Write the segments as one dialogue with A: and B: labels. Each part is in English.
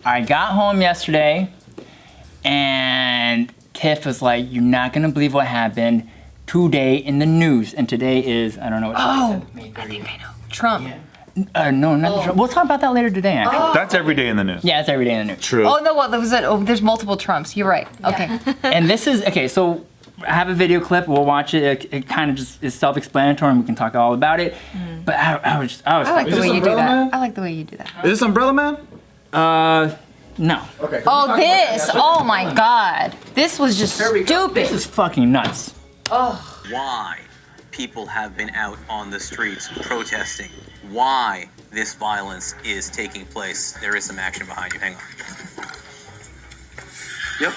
A: I got home yesterday, and Tiff was like, "You're not gonna believe what happened today in the news." And today is, I don't know what she said.
B: I think I know. Trump.
A: No, not Trump. We'll talk about that later today, actually.
C: That's every day in the news.
A: Yeah, it's every day in the news.
C: True.
B: Oh, no, what was that? Oh, there's multiple Trumps. You're right. Okay.
A: And this is, okay, so I have a video clip. We'll watch it. It kind of just is self-explanatory, and we can talk all about it. But I was
B: I like the way you do
D: Umbrella
B: that.
D: Man?
B: I like the way you do that.
D: Is this Umbrella Man?
A: no.
D: Okay.
B: Oh, this. Oh, my God. This was just
A: This
B: stupid.
A: is fucking nuts.
E: Why people have been out on the streets protesting, why this violence is taking place. There is some action behind you. Hang on.
F: Yep.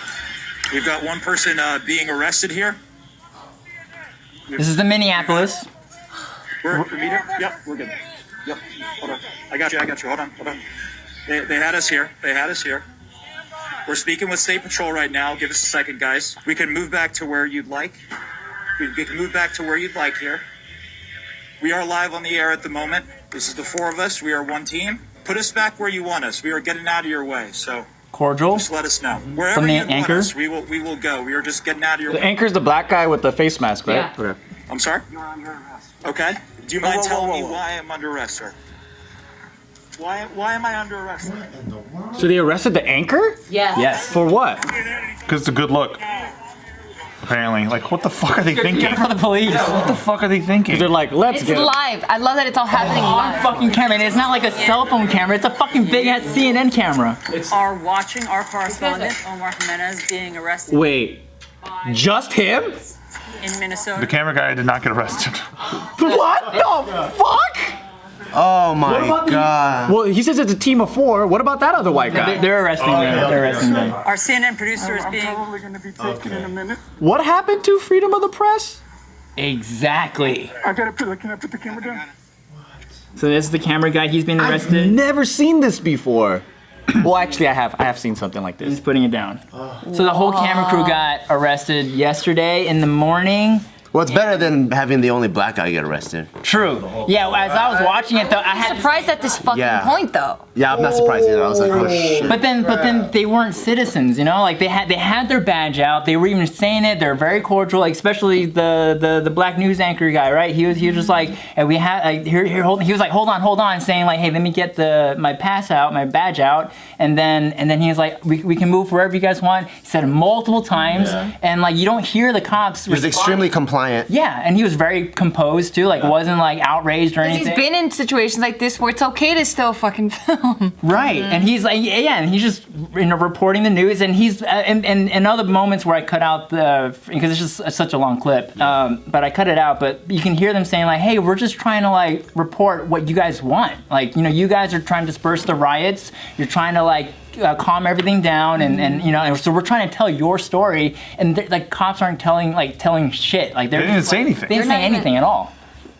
F: We've got one person being arrested here.
A: This is the Minneapolis.
F: We're meeting? Yep, we're good. Yep. Hold on. I got you. Hold on. They had us here. We're speaking with State Patrol right now. Give us a second, guys. We can move back to where you'd like. We can move back to where you'd like here. We are live on the air at the moment. This is the four of us. We are one team. Put us back where you want us. We are getting out of your way, so
A: Cordial.
F: just let us know. Wherever
A: From the
F: you want
A: anchor?
F: us, we will go. We are just getting out of your
D: The
F: way.
D: anchor's the black guy with the face mask, right?
B: Yeah.
D: Okay.
F: I'm sorry? You're under arrest. Okay. Do you mind telling me why I'm under arrest, sir? Why am I under arrest?
D: So they arrested the anchor?
B: Yeah.
A: Yes.
D: For what?
C: Because it's a good look. Apparently. Like, what the fuck are they thinking?
A: For the police.
C: What the fuck are they thinking?
D: They're like, let's
B: It's
D: get
B: live. I love that it's all happening
A: On
B: live.
A: fucking camera, and it's not like a cell phone camera. It's a fucking big ass CNN camera.
G: Are watching our correspondent, Omar Jimenez, being arrested
D: Wait, just him?
G: in Minnesota.
C: The camera guy did not get arrested.
D: What the fuck?
H: Oh my god.
D: Well, he says it's a team of 4. What about that other white guy?
A: They're arresting them. They're arresting them.
G: Our CNN producer is being.
F: Probably going to be taken in a minute.
D: What happened to freedom of the press?
A: Exactly.
F: Can I put the camera down?
A: So this is the camera guy. He's being
D: I've
A: arrested.
D: never seen this before. Well, actually, I have seen something like
A: He's
D: this.
A: putting it down. So the whole camera crew got arrested yesterday in the morning.
H: Well, it's better than having the only black guy get arrested.
A: True. Yeah, as I was watching it though, I
B: I'm
A: had.
B: surprised at this fucking
H: Yeah.
B: point, though.
H: Yeah, I'm not surprised either. I was like, oh shit.
A: But then they weren't citizens, you know. Like they had their badge out. They were even saying it. They're very cordial. Like especially the black news anchor guy, right? He was just like, and we had like here hold. He was like, hold on, saying like, hey, let me get my badge out, and then he was like, we can move wherever you guys want. He said it multiple times, and like you don't hear the cops.
H: He was extremely compliant.
A: Yeah, and he was very composed too. Like wasn't like outraged or anything.
B: He's been in situations like this where it's okay to still fucking film.
A: Right, and he's like, yeah, and he's just reporting the news, and he's and other moments where I cut out because it's just such a long clip, but I cut it out. But you can hear them saying like, hey, we're just trying to like report what you guys want. Like, you know, you guys are trying to disperse the riots. You're trying to like calm everything down, and you know, and so we're trying to tell your story, and like cops aren't telling shit. Like
C: They didn't say anything.
A: They didn't say anything at all.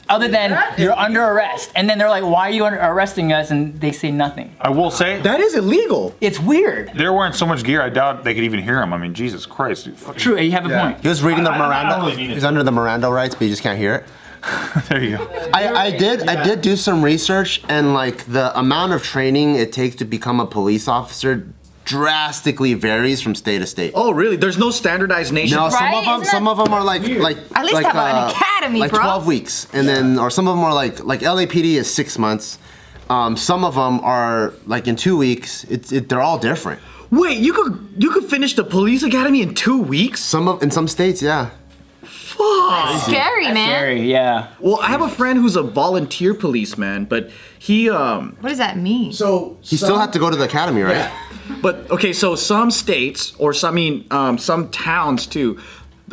A: Other than you're under arrest, and then they're like, "Why are you arresting us?" And they say nothing.
C: I will say,
D: That is illegal.
A: It's weird.
C: they're wearing so much gear, I doubt they could even hear him. I mean, Jesus Christ. Dude, fucking-
A: True, you have a point.
H: He was reading the
C: I don't
H: Miranda.
C: really need it.
H: He's under the Miranda rights, but you just can't hear it.
C: There you go.
H: I did do some research, and like the amount of training it takes to become a police officer drastically varies from state to state.
D: Oh, really? There's no standardized nation.
H: No,
B: Right?
H: some of them are like
B: At least have an academy,
H: like
B: bro.
H: 12 weeks, and then or some of them are like LAPD is 6 months. Some of them are like in 2 weeks. They're all different.
D: Wait, you could finish the police academy in 2 weeks?
H: In some states, yeah.
D: Fuck.
B: Scary, man.
A: Scary, yeah.
D: Well, I have a friend who's a volunteer policeman, but he
B: What does that mean?
D: so
H: He still had to go to the academy, right?
D: But okay, so some states or some towns too,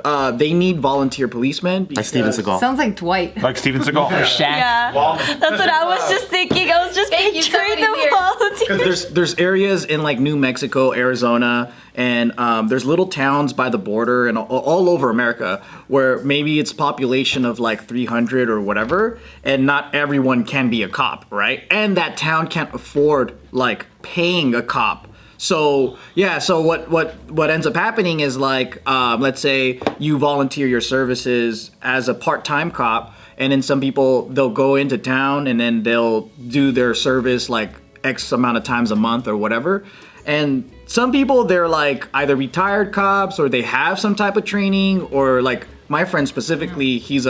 D: they need volunteer policemen.
H: Like Steven Seagal.
B: Sounds like Dwight.
C: Like Steven Seagal.
A: Shaq.
I: Yeah, that's what I was just thinking. I was just
B: Thank you,
I: picturing
B: somebody
I: the
B: weird.
I: volunteers.
D: Because there's areas in like New Mexico, Arizona, and there's little towns by the border and all over America where maybe it's population of like 300 or whatever, and not everyone can be a cop, right? And that town can't afford like paying a cop. So yeah, so what ends up happening is like, let's say you volunteer your services as a part-time cop, and then some people, they'll go into town and then they'll do their service like X amount of times a month or whatever. And some people, they're like either retired cops or they have some type of training, or like my friend specifically, he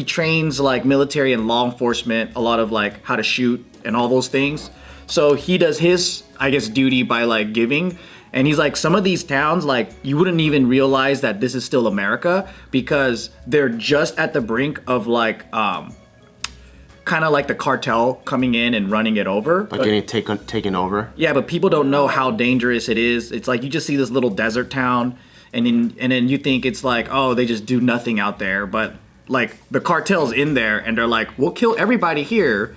D: trains like military and law enforcement, a lot of like how to shoot and all those things. So he does his, I guess, duty by like giving. And he's like, some of these towns, like you wouldn't even realize that this is still America because they're just at the brink of like, kind of like the cartel coming in and running it over.
H: Like getting taken over?
D: Yeah, but people don't know how dangerous it is. It's like you just see this little desert town and then you think it's like, oh, they just do nothing out there. But like the cartel's in there and they're like, we'll kill everybody here.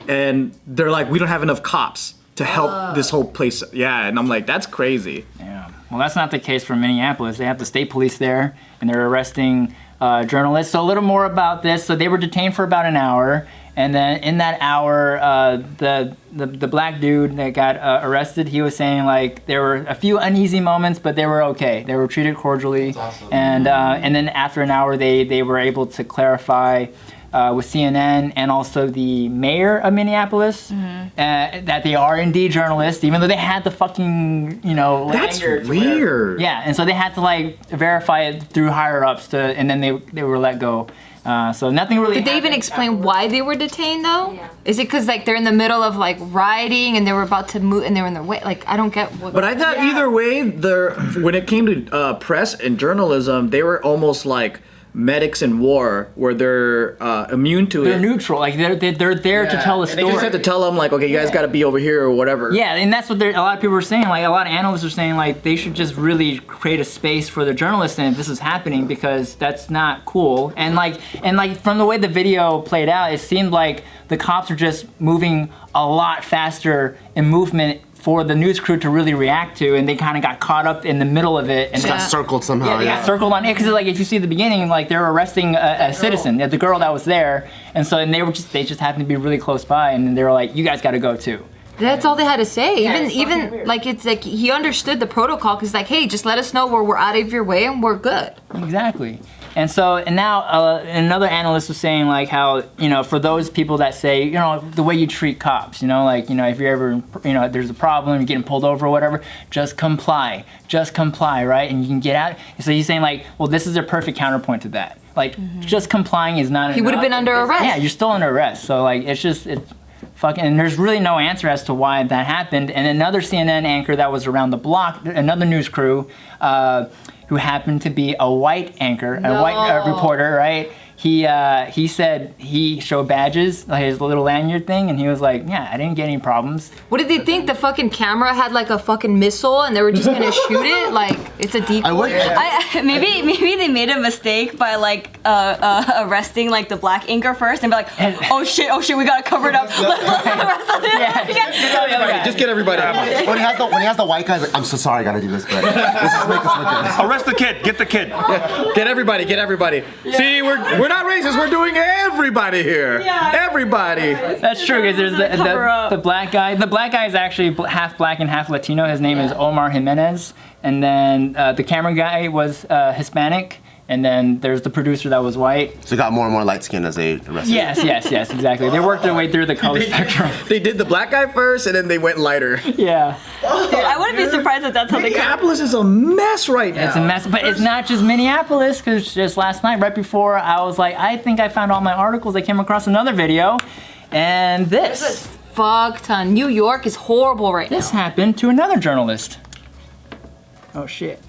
D: And they're like, we don't have enough cops to help this whole place. Yeah, and I'm like, that's crazy.
A: Yeah. Well, that's not the case for Minneapolis. They have the state police there and they're arresting journalists. So a little more about this. So they were detained for about an hour. And then in that hour, the black dude that got arrested, he was saying like there were a few uneasy moments, but they were okay. They were treated cordially. Awesome. And then after an hour, they were able to clarify with CNN and also the mayor of Minneapolis that they are indeed journalists, even though they had the fucking
D: That's weird.
A: Yeah, and so they had to like verify it through higher ups and then they were let go. So nothing really.
B: Did they even explain why they were detained though? Yeah. Is it because like they're in the middle of like rioting and they were about to move and they were in their way? Like I don't get what.
D: But I thought either way, when it came to press and journalism, they were almost like medics in war, where they're immune to it.
A: They're neutral, like they're there to tell a story.
D: They just have to tell them like, okay, you guys got to be over here or whatever.
A: Yeah, and that's what a lot of people are saying. Like a lot of analysts are saying, like they should just really create a space for the journalists, and if this is happening, because that's not cool. And like from the way the video played out, it seemed like the cops are just moving a lot faster in movement for the news crew to really react to, and they kind of got caught up in the middle of it. And
H: got circled somehow.
A: Yeah, they got circled on it, because like if you see the beginning, like they're arresting a citizen, the girl that was there, and so and they just happened to be really close by, and then they were like, you guys got to go too.
B: That's all they had to say. Even like it's like he understood the protocol, because like, hey, just let us know where we're out of your way and we're good.
A: Exactly. And so, and now another analyst was saying like how, for those people that say, the way you treat cops, like, if you're ever, there's a problem, you're getting pulled over or whatever, just comply, right? And you can get out. So he's saying like, well, this is a perfect counterpoint to that. Like, just complying is not enough.
B: He would have been under arrest.
A: Yeah, you're still under arrest. So like, it's fucking, and there's really no answer as to why that happened. And another CNN anchor that was around the block, another news crew, who happened to be a white anchor, a white reporter, right? He said he showed badges, like his little lanyard thing, and he was like, yeah, I didn't get any problems.
B: What did they think? The fucking camera had like a fucking missile and they were just gonna shoot it? Like, it's a decoy?
I: Maybe they made a mistake by like arresting like the black anchor first and be like, oh shit, we gotta cover it up.
D: Just get everybody.
H: When he has the white guy, like, I'm so sorry, I gotta do this, but let's just make us look good.
C: Arrest the kid. Get the kid.
D: Yeah. Get everybody. Yeah. See, we're not racist. We're doing everybody here. Yeah. Everybody.
A: That's true, because there's the black guy. The black guy is actually half black and half Latino. His name is Omar Jimenez. And then the camera guy was Hispanic. And then there's the producer that was white.
H: So it got more and more light skin as they arrested.
A: Yes, exactly. They worked their way through the color spectrum.
D: They did the black guy first, and then they went lighter.
A: Yeah.
I: Dude, I wouldn't be surprised if that's how they come.
D: Minneapolis is a mess right now.
A: It's a mess, but it's not just Minneapolis, because just last night, right before, I was like, I think I found all my articles, I came across another video, and this.
B: This is fuck ton. New York is horrible right now.
A: This happened to another journalist. Oh shit.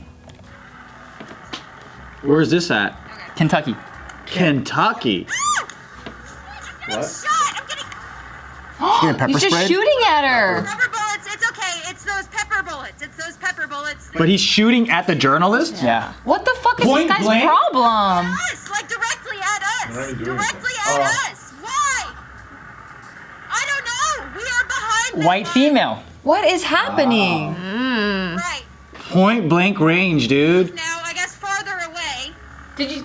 D: Where is this at?
A: Kentucky.
D: Kentucky.
H: What? She's getting pepper
B: He's just
H: sprayed?
B: shooting at her.
J: Rubber bullets, it's okay. It's those pepper bullets.
D: But he's shooting at the journalist?
A: Yeah.
B: What the fuck is
D: Point
B: this guy's
D: blank?
B: problem?
J: Us, like directly at us. Directly at us. Why? I don't know. We are behind them.
A: White female.
B: What is happening?
J: Right.
D: Point blank range, dude.
J: Now, I guess farther away.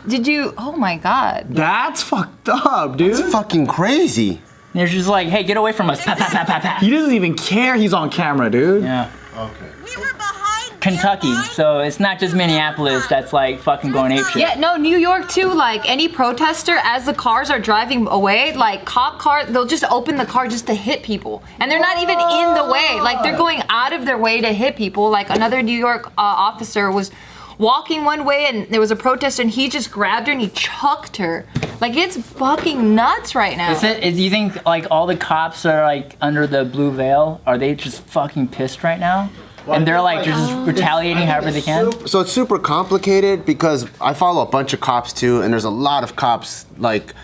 B: Did you, oh my God.
D: That's fucked up, dude.
H: It's fucking crazy.
A: They're just like, hey, get away from us. Pa, pa, pa, pa, pa.
D: He doesn't even care he's on camera, dude.
A: Yeah.
H: Okay.
J: We were behind
A: Kentucky, so it's not just Minneapolis that's like fucking going apeshit.
B: Yeah, no, New York too. Like any protester, as the cars are driving away, like cop car, they'll just open the car just to hit people, and they're not even in the way. Like they're going out of their way to hit people. Like another New York officer was walking one way, and there was a protester, and he just grabbed her and he chucked her. Like it's fucking nuts right now.
A: Do you think like all the cops are like under the blue veil? Are they just fucking pissed right now? And they're like, they're just retaliating however they can?
H: So it's super complicated because I follow a bunch of cops too, and there's a lot of cops like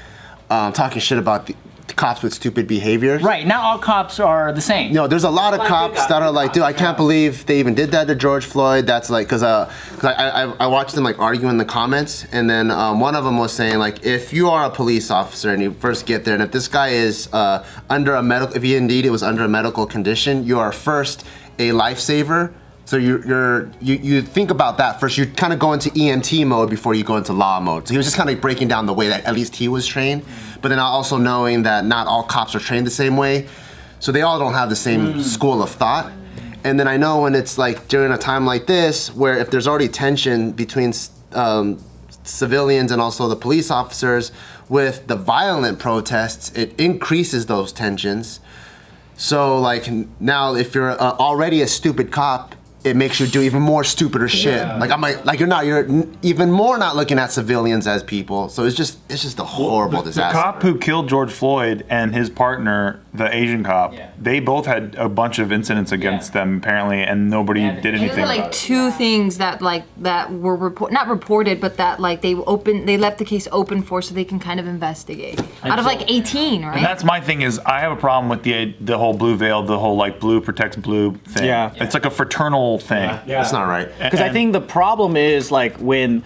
H: talking shit about the cops with stupid behaviors.
A: Right, not all cops are the same.
H: No, there's a lot of cops that are like, dude, I can't believe they even did that to George Floyd. That's like, cause I watched them like argue in the comments, and then one of them was saying like, if you are a police officer and you first get there, and if this guy is under a medical, if he indeed it was under a medical condition, you are first a lifesaver. So you think about that first. You kind of go into EMT mode before you go into law mode. So he was just kind of breaking down the way that at least he was trained, but then also knowing that not all cops are trained the same way. So they all don't have the same school of thought. And then I know when it's like during a time like this, where if there's already tension between civilians and also the police officers with the violent protests, it increases those tensions. So like now, if you're already a stupid cop, it makes you do even more stupider shit.
C: Yeah.
H: Like you're even more not looking at civilians as people. So it's just a horrible disaster.
C: The cop who killed George Floyd and his partner, the Asian cop, they both had a bunch of incidents against them apparently, and nobody did anything.
B: There were like two things that were not reported, but that like they left the case open for so they can kind of investigate. Out of like 18, right?
C: And that's my thing is I have a problem with the whole blue veil, the whole like blue protects blue thing.
D: Yeah.
C: It's like a fraternal thing.
D: Yeah.
H: That's not right.
D: Because I think the problem is like when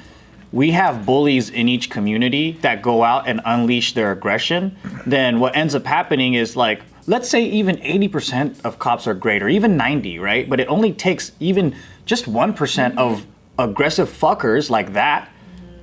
D: we have bullies in each community that go out and unleash their aggression, then what ends up happening is like, let's say even 80% of cops are great, or even 90, right? But it only takes even just 1% of aggressive fuckers like that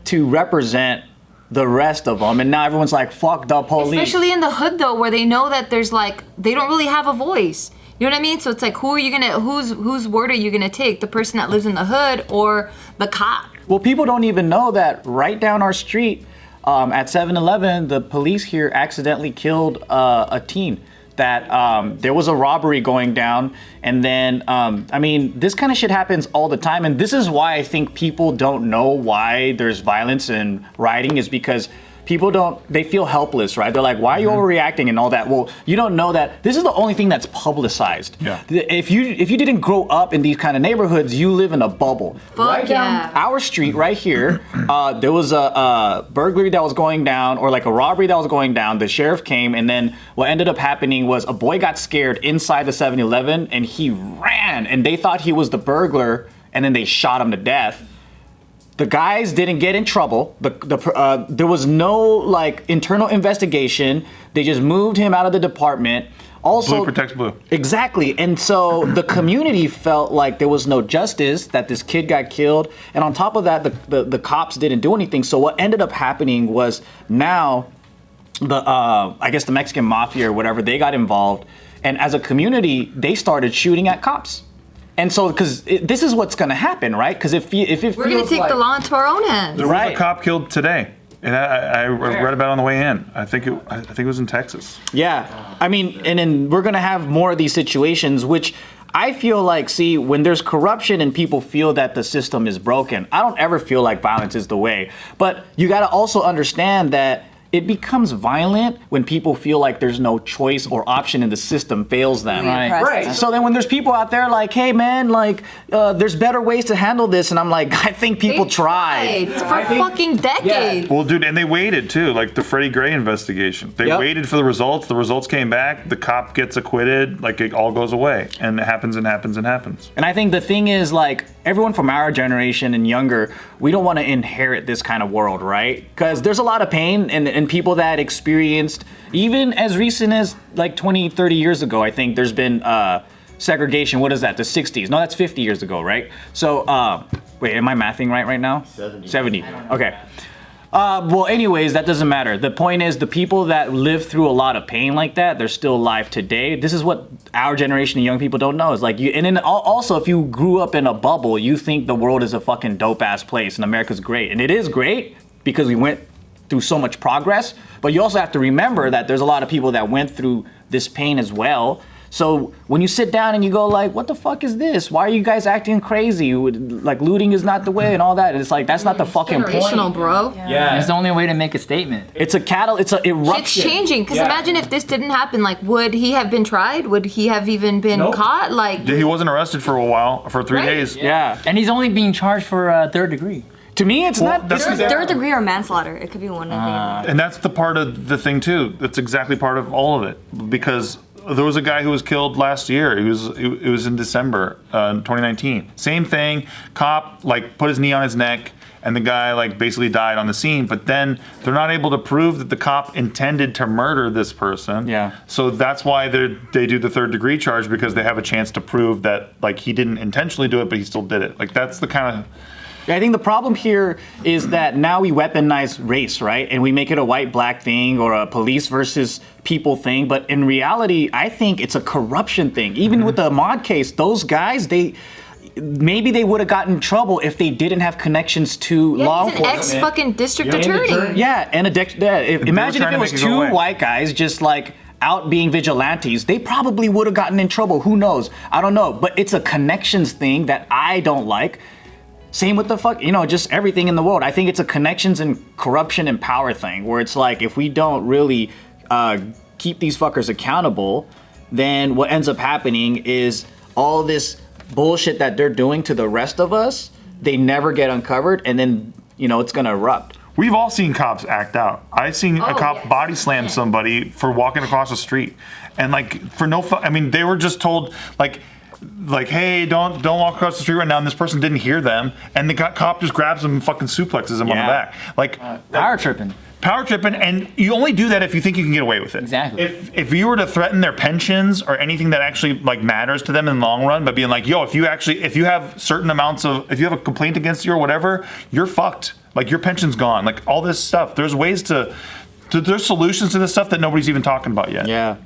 D: to represent the rest of them, and now everyone's like, fuck the police.
B: Especially in the hood though, where they know that there's like, they don't really have a voice. You know what I mean? So it's like, whose word are you gonna take? The person that lives in the hood or the cop?
D: Well, people don't even know that right down our street at 7-Eleven, the police here accidentally killed a teen. That there was a robbery going down, and then, I mean, this kind of shit happens all the time, and this is why I think people don't know why there's violence and rioting, is because they feel helpless, right? They're like, why are you overreacting and all that? Well, you don't know that this is the only thing that's publicized.
C: Yeah.
D: If you didn't grow up in these kind of neighborhoods, you live in a bubble.
B: Fuck
D: Down our street right here, there was a burglary that was going down, or like a robbery that was going down. The sheriff came, and then what ended up happening was a boy got scared inside the 7-Eleven, and he ran, and they thought he was the burglar, and then they shot him to death. The guys didn't get in trouble. There was no like internal investigation. They just moved him out of the department. Also,
C: blue protects blue.
D: Exactly. And so the community felt like there was no justice, that this kid got killed. And on top of that, the cops didn't do anything. So what ended up happening was now I guess the Mexican mafia or whatever, they got involved. And as a community, they started shooting at cops. And so, because this is what's going to happen, right? Because if it feels
B: we're going to take the law into our own hands.
C: There was a cop killed today, and I read about it on the way in. I think it was in Texas.
D: Yeah, I mean, and then we're going to have more of these situations, which I feel like, see, when there's corruption and people feel that the system is broken, I don't ever feel like violence is the way. But you got to also understand that it becomes violent when people feel like there's no choice or option and the system fails them.
B: Right.
D: So then when there's people out there like, hey man, like there's better ways to handle this, and I'm like, I think people tried.
B: For fucking decades.
C: Well, dude, and they waited too, like the Freddie Gray investigation. They waited for the results. The results came back. The cop gets acquitted. Like it all goes away, and it happens and happens and happens.
D: And I think the thing is, like, everyone from our generation and younger, we don't want to inherit this kind of world, right? Because there's a lot of pain, and people that experienced, even as recent as like 20, 30 years ago, I think there's been segregation. What is that? The 60s. No, that's 50 years ago, right? So, wait, am I mathing right now? 70. Okay. Well, anyways, that doesn't matter. The point is, the people that live through a lot of pain like that, they're still alive today. This is what our generation of young people don't know. Is like you, and then also, if you grew up in a bubble, you think the world is a fucking dope ass place and America's great, and it is great because we went through so much progress. But you also have to remember that there's a lot of people that went through this pain as well. So when you sit down and you go like, what the fuck is this? Why are you guys acting crazy? Like looting is not the way and all that. And it's like, that's not the fucking
B: Generational,
D: point.
B: bro.
D: Yeah.
A: It's the only way to make a statement.
D: It's a it's an eruption.
B: It's changing, because imagine if this didn't happen. Like, would he have been tried? Would he have even been caught? Like,
C: He wasn't arrested for a while, for 3 days.
D: Yeah.
A: And he's only being charged for third degree.
D: To me, it's not.
C: that's
I: Third degree or manslaughter. It could be one of the.
C: And that's the part of the thing too. That's exactly part of all of it, because there was a guy who was killed last year. It was in December 2019. Same thing. Cop like put his knee on his neck, and the guy like basically died on the scene. But then they're not able to prove that the cop intended to murder this person.
D: Yeah.
C: So that's why they do the third degree charge, because they have a chance to prove that like he didn't intentionally do it, but he still did it. Like that's the kind of.
D: I think the problem here is that now we weaponize race, right? And we make it a white-black thing or a police versus people thing. But in reality, I think it's a corruption thing. Even with the Ahmaud case, those guys, maybe they would have gotten in trouble if they didn't have connections to law
B: he's an
D: enforcement.
B: ex-fucking district attorney.
D: Yeah, and imagine if it was two white guys just like out being vigilantes, they probably would have gotten in trouble. Who knows? I don't know. But it's a connections thing that I don't like. Same with just everything in the world. I think it's a connections and corruption and power thing, where it's like, if we don't really keep these fuckers accountable, then what ends up happening is all this bullshit that they're doing to the rest of us, they never get uncovered, and then, it's gonna erupt.
C: We've all seen cops act out. I've seen a cop body slam somebody for walking across the street, and like for no, they were just told like, hey, don't walk across the street right now, and this person didn't hear them, and the cop just grabs them and fucking suplexes him on the back. Like
A: power tripping.
C: And you only do that if you think you can get away with it.
A: Exactly.
C: If you were to threaten their pensions or anything that actually like matters to them in the long run, by being like, yo, if you have certain amounts of, if you have a complaint against you or whatever, you're fucked. Like your pension's gone. Like all this stuff. There's ways there's solutions to this stuff that nobody's even talking about yet.
D: Yeah.